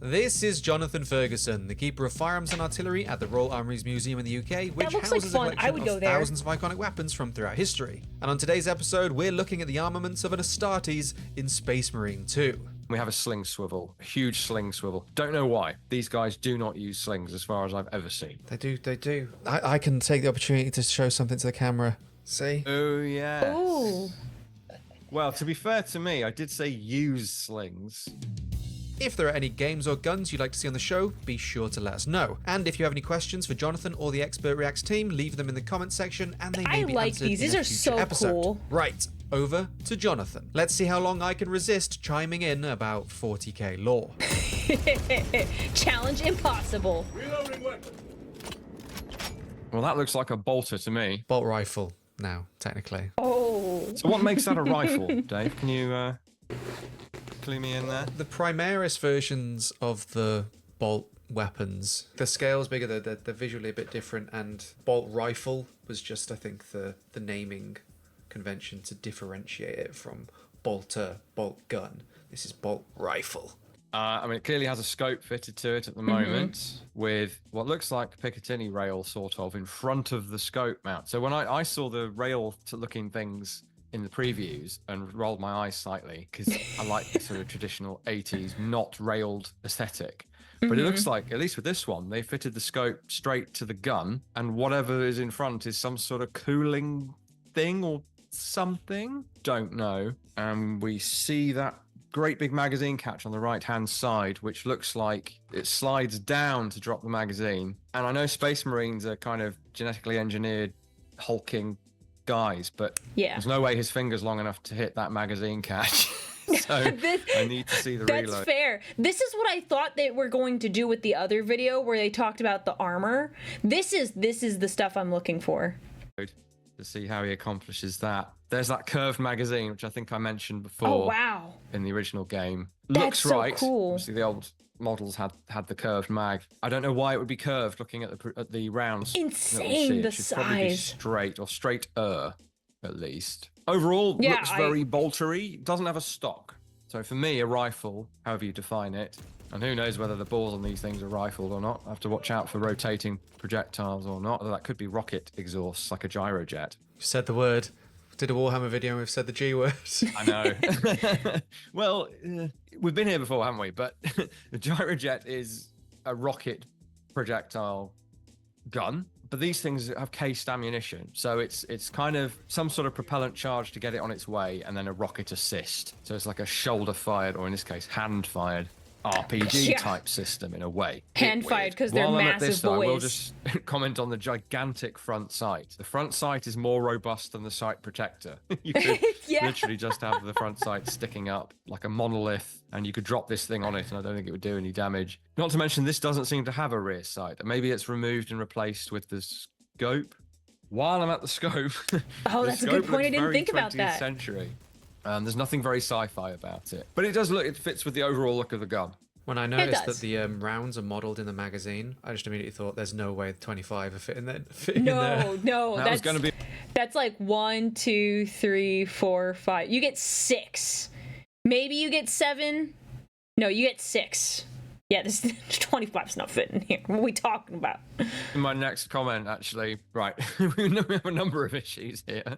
This is Jonathan Ferguson, the keeper of firearms and artillery at the Royal Armouries Museum in the UK, which houses a collection of thousands of iconic weapons from throughout history. And on today's episode, we're looking at the armaments of an Astartes in Space Marine 2. We have a sling swivel, a huge sling swivel. Don't know why. These guys do not use slings as far as I've ever seen. They do. I can take the opportunity to show something to the camera. See? Oh, yeah. Ooh. Well, to be fair to me, I did say use slings. If there are any games or guns you'd like to see on the show, be sure to let us know. And if you have any questions for Jonathan or the Expert Reacts team, leave them in the comments section and they may be answered these. in These a are future so episode. cool. Right, over to Jonathan. Let's see how long I can resist chiming in about 40k lore. Challenge impossible. Reloading weapon. Well, that looks like a bolter to me. Bolt rifle now, technically. Oh. So what makes that a rifle, Dave? Can you clue me in there? The Primaris versions of the bolt weapons, the scale's bigger, they're visually a bit different, and bolt rifle was just, I think, the naming convention to differentiate it from bolter, bolt gun. This is bolt rifle. I mean, it clearly has a scope fitted to it at the moment with what looks like Picatinny rail sort of in front of the scope mount. So when I saw the rail looking things in the previews and rolled my eyes slightly because I like the sort of traditional 80s not railed aesthetic. But it looks like, at least with this one, they fitted the scope straight to the gun, and whatever is in front is some sort of cooling thing or something. Don't know. And we see that great big magazine catch on the right hand side, which looks like it slides down to drop the magazine. And I know Space Marines are kind of genetically engineered hulking guys, but there's no way his finger's long enough to hit that magazine catch. So I need to see the reload. That's fair. This is what I thought they were going to do with the other video where they talked about the armor. This is the stuff I'm looking for. To see how he accomplishes that. There's that curved magazine, which I think I mentioned before. Oh, wow. In the original game. That's Looks so right. cool. Obviously, the old models had the curved mag. I don't know why it would be curved looking at the rounds. Insane, the it should probably be size. straight or straighter, at least. Overall, looks very boltery. Doesn't have a stock. So for me, a rifle, however you define it, and who knows whether the balls on these things are rifled or not. I have to watch out for rotating projectiles or not. That could be rocket exhausts, like a gyrojet. You said the word. Did a Warhammer video and we've said the G word. I know. Well, we've been here before, haven't we? But the gyrojet is a rocket projectile gun. But these things have cased ammunition. So it's kind of some sort of propellant charge to get it on its way and then a rocket assist. So it's like a shoulder-fired, or in this case, hand-fired RPG type system in a way. Hand-fired because they're While I'm massive at this, boys. I will just comment on the gigantic front sight. The front sight is more robust than the sight protector. You could literally just have the front sight sticking up like a monolith, and you could drop this thing on it, and I don't think it would do any damage. Not to mention, this doesn't seem to have a rear sight. Maybe it's removed and replaced with the scope. While I'm at the scope, oh, that's a good point. I didn't think about 20th that. Century. There's nothing very sci-fi about it, but it does look. It fits with the overall look of the gun. When I noticed that the rounds are modelled in the magazine, I just immediately thought there's no way the 25 are fitting in there. No, That was going to be. That's like 1, 2, 3, 4, 5. You get 6. Maybe you get 7. No, you get 6. Yeah, this 25's not fitting here. What are we talking about? In my next comment, actually, right, we have a number of issues here.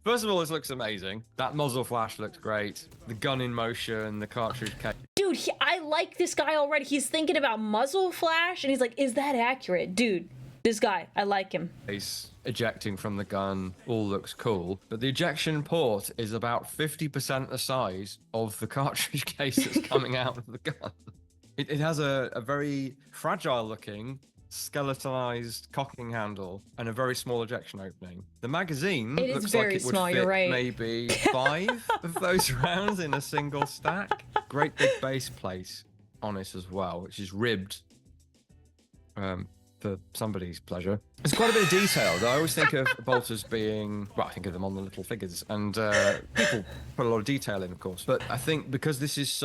First of all, this looks amazing. That muzzle flash looks great. The gun in motion, the cartridge case. Dude, I like this guy already. He's thinking about muzzle flash, and he's like, is that accurate? Dude, this guy, I like him. He's ejecting from the gun, all looks cool. But the ejection port is about 50% the size of the cartridge case that's coming out of the gun. It has a very fragile-looking, skeletonized cocking handle and a very small ejection opening. The magazine looks like it would fit maybe 5 of those rounds in a single stack. Great big base plate on it as well, which is ribbed for somebody's pleasure. There's quite a bit of detail, though. I always think of bolters being, well, I think of them on the little figures, and people put a lot of detail in, of course. But I think because this is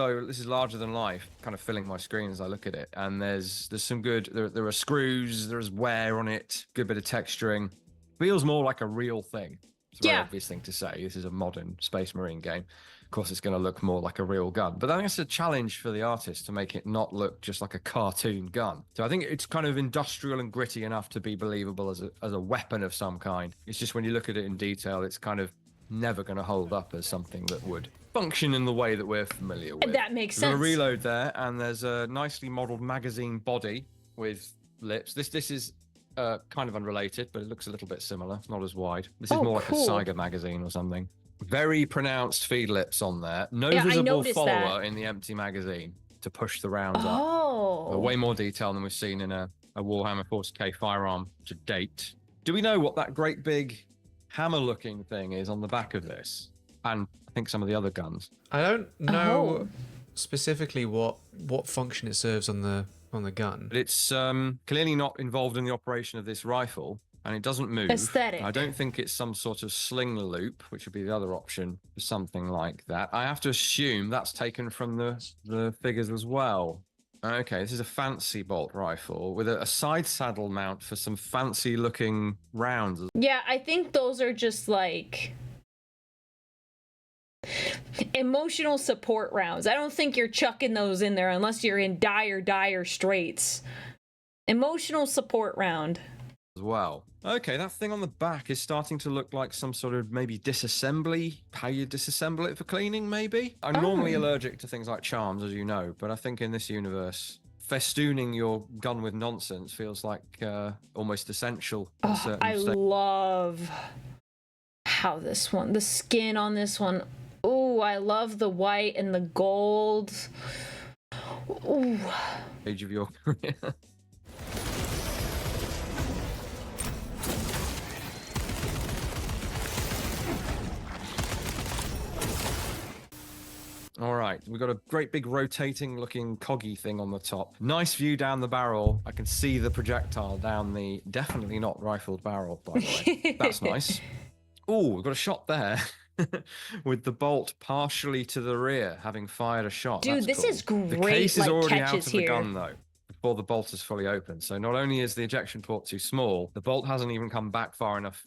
larger than life, kind of filling my screen as I look at it, and there's some good, there are screws, there's wear on it, good bit of texturing. Feels more like a real thing. It's a very obvious thing to say. This is a modern Space Marine game. Of course, it's going to look more like a real gun. But I think it's a challenge for the artist to make it not look just like a cartoon gun. So I think it's kind of industrial and gritty enough to be believable as a weapon of some kind. It's just when you look at it in detail, it's kind of never going to hold up as something that would function in the way that we're familiar with. That makes We're sense. going to reload there, and there's a nicely modeled magazine body with lips. This is kind of unrelated, but it looks a little bit similar. It's not as wide. This is more like a Saiga magazine or something. Very pronounced feed lips on there. No visible follower in the empty magazine to push the rounds up. Oh. Way more detail than we've seen in a Warhammer 40k firearm to date. Do we know what that great big hammer-looking thing is on the back of this? And I think some of the other guns. I don't know specifically what function it serves on the gun. But it's clearly not involved in the operation of this rifle, and it doesn't move. Aesthetic. I don't think it's some sort of sling loop, which would be the other option for something like that. I have to assume that's taken from the figures as well. Okay, this is a fancy bolt rifle with a side saddle mount for some fancy looking rounds. Yeah, I think those are just like emotional support rounds. I don't think you're chucking those in there unless you're in dire straits. Emotional support round. As well. Okay, that thing on the back is starting to look like some sort of maybe disassembly, how you disassemble it for cleaning, maybe? I'm normally allergic to things like charms, as you know, but I think in this universe, festooning your gun with nonsense feels like almost essential. I love how the skin on this one. Oh, I love the white and the gold. Ooh. Age of your career. All right, we've got a great big rotating looking coggy thing on the top. Nice view down the barrel. I can see the projectile down the definitely not rifled barrel, by the way. That's nice. Oh, we've got a shot there with the bolt partially to the rear, having fired a shot. Dude, this is great. The case is already out of here. the gun, though, before the bolt is fully open. So not only is the ejection port too small, the bolt hasn't even come back far enough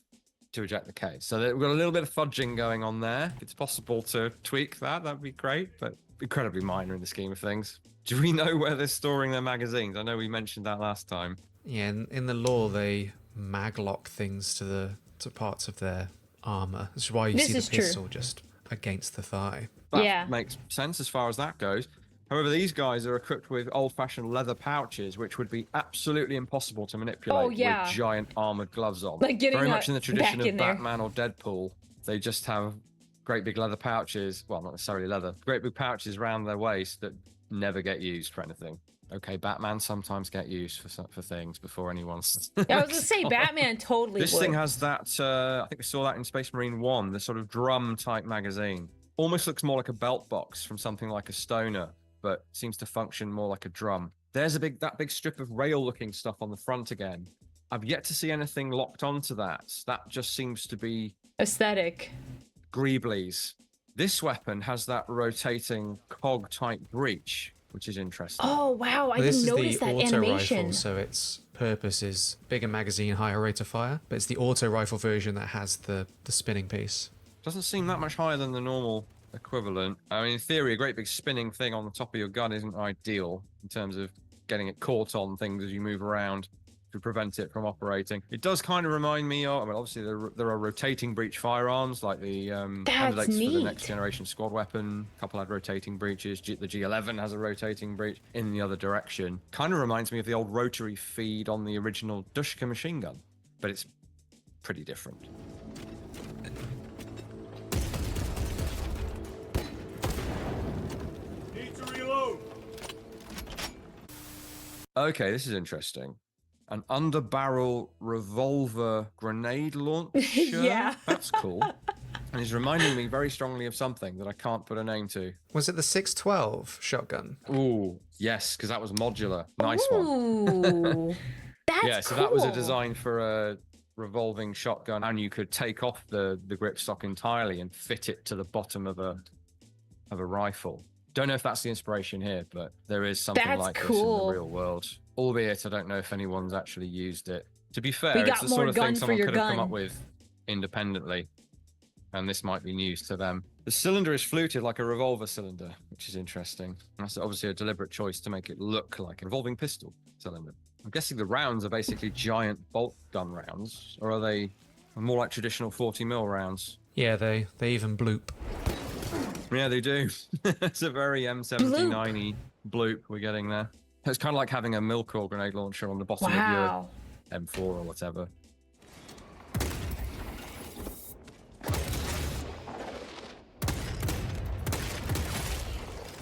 to eject the case. So we've got a little bit of fudging going on there. If it's possible to tweak that'd be great, but incredibly minor in the scheme of things. Do we know where they're storing their magazines? I know we mentioned that last time. Yeah, in the lore, they maglock things to parts of their armor. This is why you see the pistol just against the thigh. That makes sense as far as that goes. However, these guys are equipped with old-fashioned leather pouches, which would be absolutely impossible to manipulate with giant armored gloves on. Like getting very much in the tradition of in Batman or Deadpool. They just have great big leather pouches. Well, not necessarily leather. Great big pouches around their waist that never get used for anything. Okay, Batman sometimes get used for things before anyone's. I was going to say, Batman totally This would. thing has that, I think we saw that in Space Marine 1, the sort of drum-type magazine. Almost looks more like a belt box from something like a stoner, but seems to function more like a drum. There's that big strip of rail-looking stuff on the front again. I've yet to see anything locked onto that. That just seems to be aesthetic. Greeblies. This weapon has that rotating cog-type breech, which is interesting. Oh wow! I didn't notice that animation. This is the auto rifle, so its purpose is bigger magazine, higher rate of fire. But it's the auto rifle version that has the spinning piece. Doesn't seem that much higher than the normal equivalent. I mean, in theory, a great big spinning thing on the top of your gun isn't ideal in terms of getting it caught on things as you move around to prevent it from operating. It does kind of remind me of, I mean, obviously there are rotating breech firearms like the candidates for the next generation squad weapon. A couple had rotating breeches. The G11 has a rotating breech in the other direction. Kind of reminds me of the old rotary feed on the original Dushka machine gun, but it's pretty different. Okay, this is interesting. An underbarrel revolver grenade launcher? Yeah. That's cool. And it's reminding me very strongly of something that I can't put a name to. Was it the 612 shotgun? Ooh, yes, because that was modular. Nice one. That's yeah, so cool. that was a design for a revolving shotgun, and you could take off the grip stock entirely and fit it to the bottom of a rifle. Don't know if that's the inspiration here, but there is something like this in the real world. Albeit, I don't know if anyone's actually used it. To be fair, it's the sort of thing someone could have come up with independently. and this might be news to them. The cylinder is fluted like a revolver cylinder, which is interesting. That's obviously a deliberate choice to make it look like a revolving pistol cylinder. I'm guessing the rounds are basically giant bolt gun rounds, or are they more like traditional 40mm rounds? Yeah, they even bloop. Yeah, they do. It's a very M79-y bloop we're getting there. It's kind of like having a Milkor grenade launcher on the bottom of your M4 or whatever.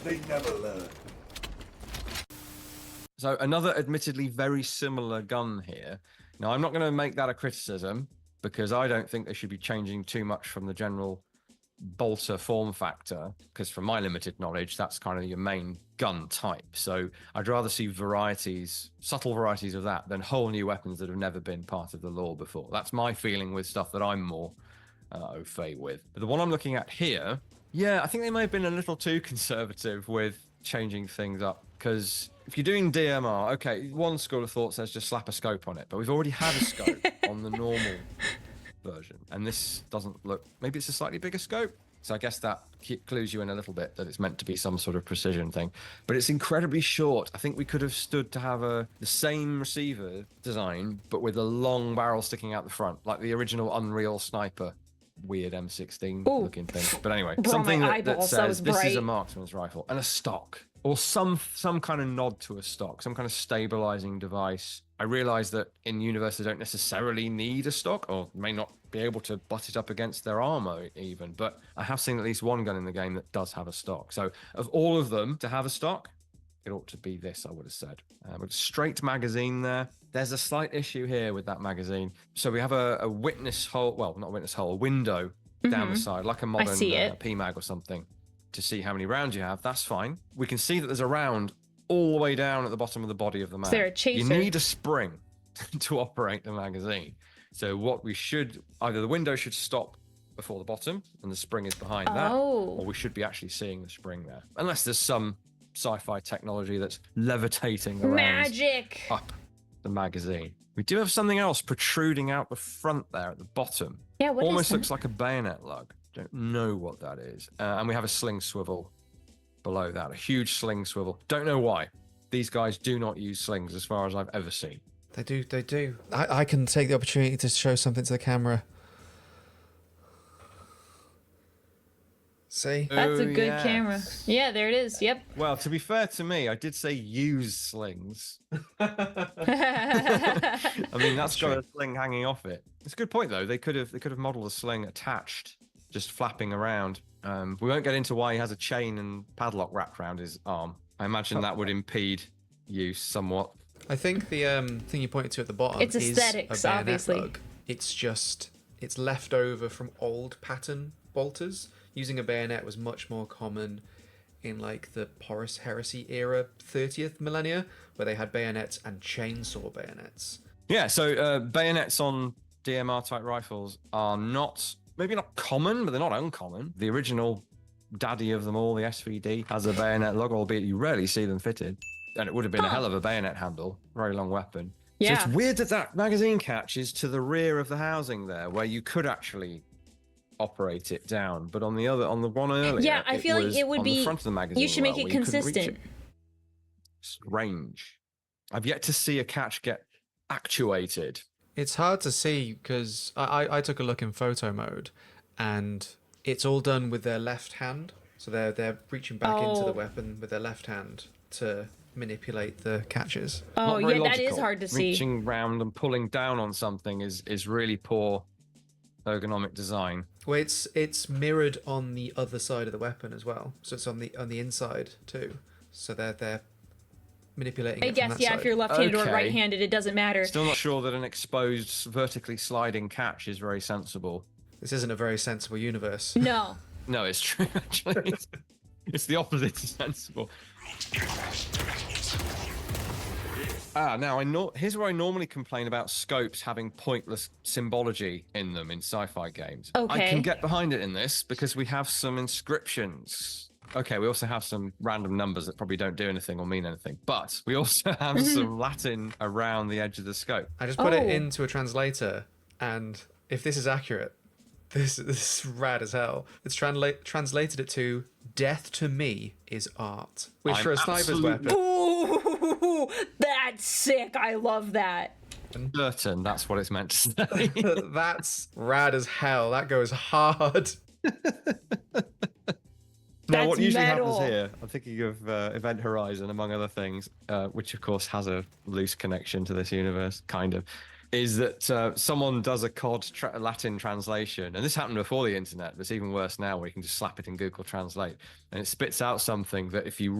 They never learn. So another admittedly very similar gun here. Now, I'm not going to make that a criticism because I don't think they should be changing too much from the general bolter form factor, because from my limited knowledge, that's kind of your main gun type. So I'd rather see varieties, subtle varieties of that, than whole new weapons that have never been part of the lore before. That's my feeling with stuff that I'm more au fait with. But the one I'm looking at here, yeah, I think they may have been a little too conservative with changing things up, because if you're doing DMR, okay, one school of thought says just slap a scope on it, but we've already had a scope on the normal version, and this doesn't look, maybe it's a slightly bigger scope, so I guess that clues you in a little bit that it's meant to be some sort of precision thing, but it's incredibly short. I think we could have stood to have the same receiver design, but with a long barrel sticking out the front, like the original Unreal Sniper weird M16 looking thing. But anyway, something that says this is a marksman's rifle, and a stock, or some kind of nod to a stock, some kind of stabilizing device. I realize that in universe they don't necessarily need a stock, or may not be able to butt it up against their armor even, but I have seen at least one gun in the game that does have a stock. So of all of them to have a stock, it ought to be this, I would have said. With a straight magazine there. There's a slight issue here with that magazine. So we have a witness hole, well, not a witness hole, a window down the side, like a modern PMag or something, to see how many rounds you have. That's fine. We can see that there's a round all the way down at the bottom of the body of the mag. Is there a chaser? You need a spring to operate the magazine. So what we should, either the window should stop before the bottom and the spring is behind that, or we should be actually seeing the spring there. Unless there's some sci-fi technology that's levitating around magic up the magazine. We do have something else protruding out the front there at the bottom. Yeah, what almost is that? looks like a bayonet lug. Don't know what that is. And we have a sling swivel below that, a huge sling swivel. Don't know why. These guys do not use slings as far as I've ever seen. They do. I can take the opportunity to show something to the camera. See? That's a good camera. Yeah, there it is. Yep. Well, to be fair to me, I did say use slings. I mean, that's got a sling hanging off it. It's a good point, though. They could have modeled a sling attached, just flapping around. We won't get into why he has a chain and padlock wrapped around his arm. I imagine that would impede use somewhat. I think the thing you pointed to at the bottom It's is aesthetics, a bayonet obviously. lug. It's left over from old pattern bolters. Using a bayonet was much more common in like the Porous Heresy era, 30th millennia, where they had bayonets and chainsaw bayonets. Yeah, so bayonets on DMR type rifles are maybe not common, but they're not uncommon. The original daddy of them all, the SVD, has a bayonet lug, albeit you rarely see them fitted. And it would have been a hell of a bayonet handle, very long weapon. Yeah. So it's weird that magazine catch is to the rear of the housing there, where you could actually operate it down, but on the one earlier, yeah, I feel like it would on be the front of the magazine. You should make it where you couldn't reach consistent. it. Strange. I've yet to see a catch get actuated. It's hard to see because I took a look in photo mode, and it's all done with their left hand. So they're reaching back into the weapon with their left hand to manipulate the catches. Oh, Not very yeah, that is logical. hard to see. Reaching round and pulling down on something is really poor ergonomic design. Well, it's mirrored on the other side of the weapon as well, so it's on the inside too. So they're manipulating. I it guess, from that yeah, side. if you're left-handed or Okay. right-handed, it doesn't matter. Still not sure that an exposed, vertically sliding catch is very sensible. This isn't a very sensible universe. No. No, it's true, actually. It's the opposite to sensible. Now here's where I normally complain about scopes having pointless symbology in them in sci-fi games. Okay. I can get behind it in this because we have some inscriptions. Okay, we also have some random numbers that probably don't do anything or mean anything, but we also have some Latin around the edge of the scope. I just put it into a translator, and if this is accurate, This is rad as hell. It's translated it to "Death to me is art," which I'm for a sniper's absolutely- weapon. Ooh, that's sick. I love that. Certain that's what it's meant to say. That's rad as hell. That goes hard. Now, what That's usually metal. happens here, I'm thinking of Event Horizon, among other things, which of course has a loose connection to this universe, kind of, is that someone does a COD Latin translation, and this happened before the internet, but it's even worse now, where you can just slap it in Google Translate, and it spits out something that if you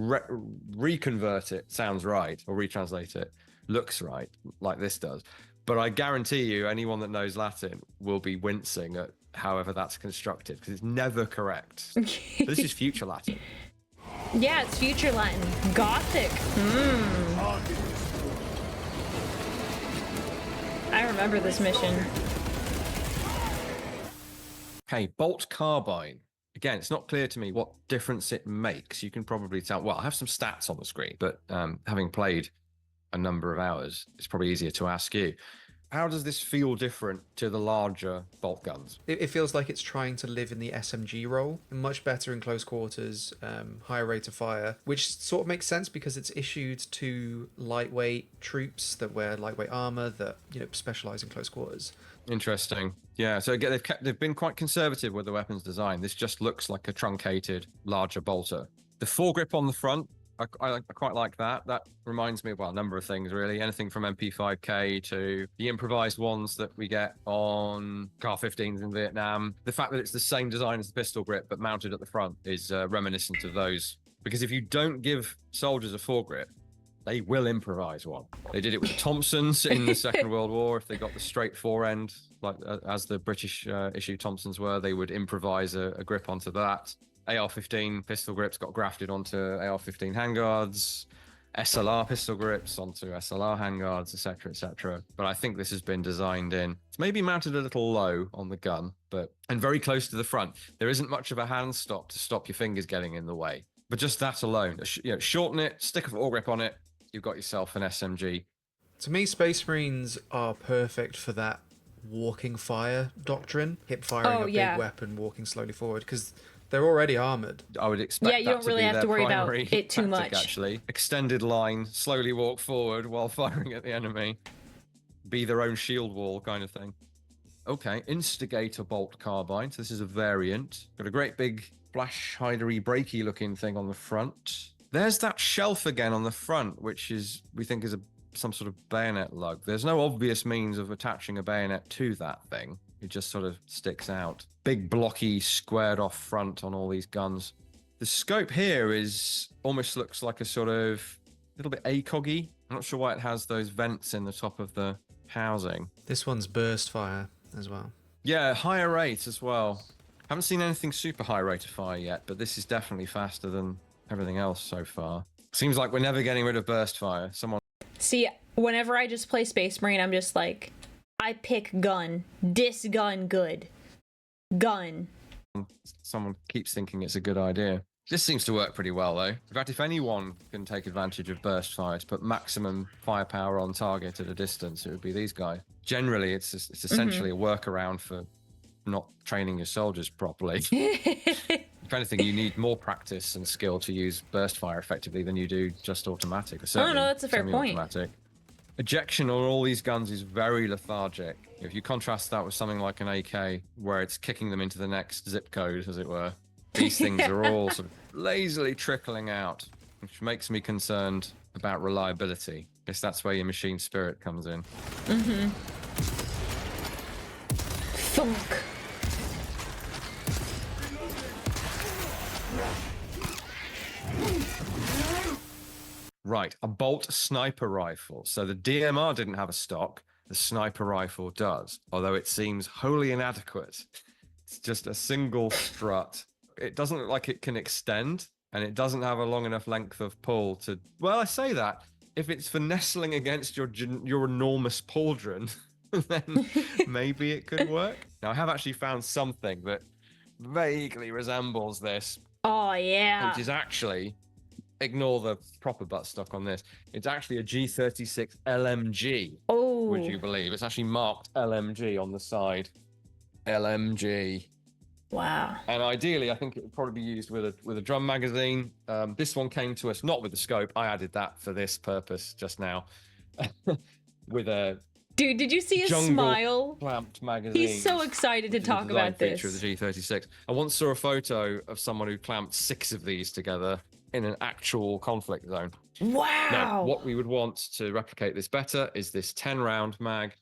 reconvert it, sounds right, or retranslate it, looks right, like this does. But I guarantee you, anyone that knows Latin will be wincing at however that's constructed, because it's never correct. But this is future Latin. Yeah, it's future Latin. Gothic. I remember this mission. Okay, bolt carbine. Again, it's not clear to me what difference it makes. You can probably tell. Well, I have some stats on the screen, but having played a number of hours, it's probably easier to ask you. How does this feel different to the larger bolt guns? It feels like it's trying to live in the SMG role, much better in close quarters, higher rate of fire, which sort of makes sense because it's issued to lightweight troops that wear lightweight armor that specialize in close quarters. Interesting. Yeah. So again, they've been quite conservative with the weapons design. This just looks like a truncated, larger bolter. The foregrip on the front, I quite like that. That reminds me of, well, a number of things, really. Anything from MP5K to the improvised ones that we get on Car-15s in Vietnam. The fact that it's the same design as the pistol grip, but mounted at the front is reminiscent of those. Because if you don't give soldiers a foregrip, they will improvise one. They did it with the Thompsons in the Second World War. If they got the straight fore end, like as the British issue Thompsons were, they would improvise a grip onto that. AR-15 pistol grips got grafted onto AR-15 handguards, SLR pistol grips onto SLR handguards, etc., etc. But I think this has been designed in. It's maybe mounted a little low on the gun, and very close to the front. There isn't much of a hand stop to stop your fingers getting in the way. But just that alone, shorten it, stick a foregrip on it, you've got yourself an SMG. To me, Space Marines are perfect for that walking fire doctrine, hip firing a big weapon, walking slowly forward, because they're already armored. I would expect you don't really have to worry about it too much. Actually, extended line, slowly walk forward while firing at the enemy, be their own shield wall kind of thing. Okay, Instigator bolt carbine. So this is a variant. Got a great big flash hidery breaky looking thing on the front. There's that shelf again on the front, which we think is some sort of bayonet lug. There's no obvious means of attaching a bayonet to that thing. It just sort of sticks out. Big blocky squared off front on all these guns. The scope here almost looks like a sort of little bit ACOG-y. I'm not sure why it has those vents in the top of the housing. This one's burst fire as well. Yeah, higher rate as well. Haven't seen anything super high rate of fire yet, but this is definitely faster than everything else so far. Seems like we're never getting rid of burst fire. See, whenever I just play Space Marine, I'm just like, I pick gun. This gun good. Gun. Someone keeps thinking it's a good idea. This seems to work pretty well, though. In fact, if anyone can take advantage of burst fire to put maximum firepower on target at a distance, it would be these guys. Generally, it's essentially a workaround for not training your soldiers properly. If anything, you need more practice and skill to use burst fire effectively than you do just automatic. Or no, that's a fair point. Ejection on all these guns is very lethargic. If you contrast that with something like an AK, where it's kicking them into the next zip code, as it were, these things are all sort of lazily trickling out, which makes me concerned about reliability. I guess that's where your machine spirit comes in. Mm-hmm. Thunk. Right, a bolt sniper rifle. So the DMR didn't have a stock. The sniper rifle does, although it seems wholly inadequate. It's just a single strut. It doesn't look like it can extend, and it doesn't have a long enough length of pull to... Well, I say that. If it's for nestling against your enormous pauldron, then maybe it could work. Now, I have actually found something that vaguely resembles this. Oh, yeah. Which is actually... Ignore the proper buttstock on this. It's actually a G36 LMG. Oh. Would you believe? It's actually marked LMG on the side. LMG. Wow. And ideally, I think it would probably be used with a drum magazine. This one came to us not with the scope. I added that for this purpose just now. With a Dude, did you see his jungle smile? clamped magazine. He's so excited to which is a talk design about feature this. of the G36. I once saw a photo of someone who clamped 6 of these together in an actual conflict zone. Wow. Now, what we would want to replicate this better is this 10-round mag.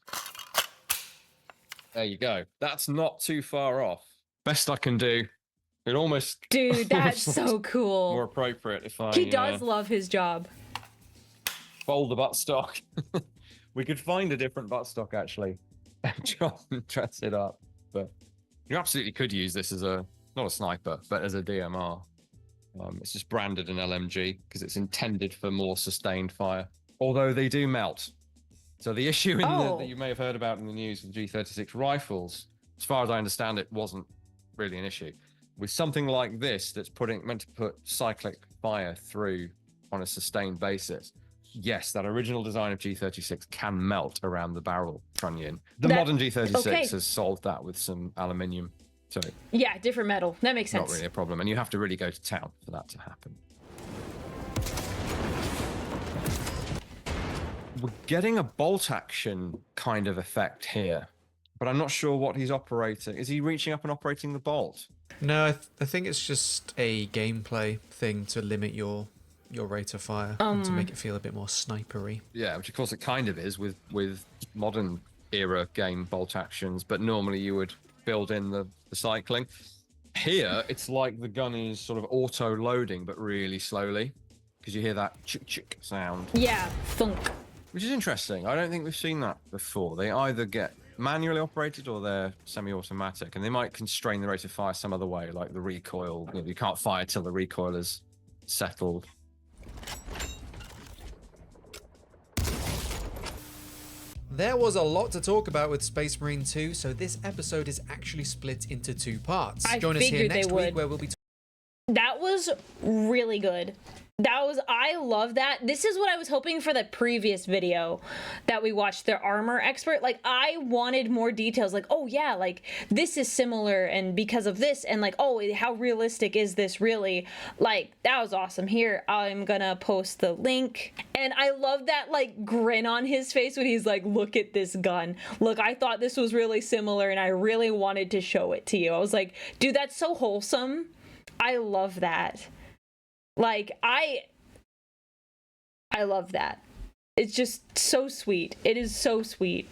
There you go. That's not too far off. Best I can do. It almost... Dude, that's so cool. More appropriate if I... He does love his job. Fold the buttstock. We could find a different buttstock, actually, and try and dress it up. But you absolutely could use this as a... Not a sniper, but as a DMR. It's just branded an LMG because it's intended for more sustained fire. Although they do melt. So the issue that you may have heard about in the news with G36 rifles, as far as I understand it, wasn't really an issue. With something like this that's meant to put cyclic fire through on a sustained basis, yes, that original design of G36 can melt around the barrel trunnion. The modern G36 has solved that with some aluminium. So yeah, different metal. That makes sense. Not really a problem, and you have to really go to town for that to happen. We're getting a bolt action kind of effect here, but I'm not sure what he's operating. Is he reaching up and operating the bolt? No, I think it's just a gameplay thing to limit your rate of fire and to make it feel a bit more snipery. Yeah, which of course it kind of is with modern era game bolt actions, but normally you would build in the cycling. Here, it's like the gun is sort of auto-loading, but really slowly, because you hear that chick sound. Yeah, thunk. Which is interesting. I don't think we've seen that before. They either get manually operated or they're semi-automatic, and they might constrain the rate of fire some other way, like the recoil. You can't fire till the recoil is settled. There was a lot to talk about with Space Marine 2, so this episode is actually split into 2 parts. Join us here next week where we'll be... That was really good. I love that. This is what I was hoping for the previous video that we watched, the armor expert. Like, I wanted more details, like, oh yeah, like this is similar and because of this, and like, oh, how realistic is this really? Like, that was awesome. Here, I'm gonna post the link. And I love that like grin on his face when he's like, look at this gun. Look, I thought this was really similar and I really wanted to show it to you. I was like, dude, that's so wholesome. I love that. Like, I love that. It's just so sweet. It is so sweet.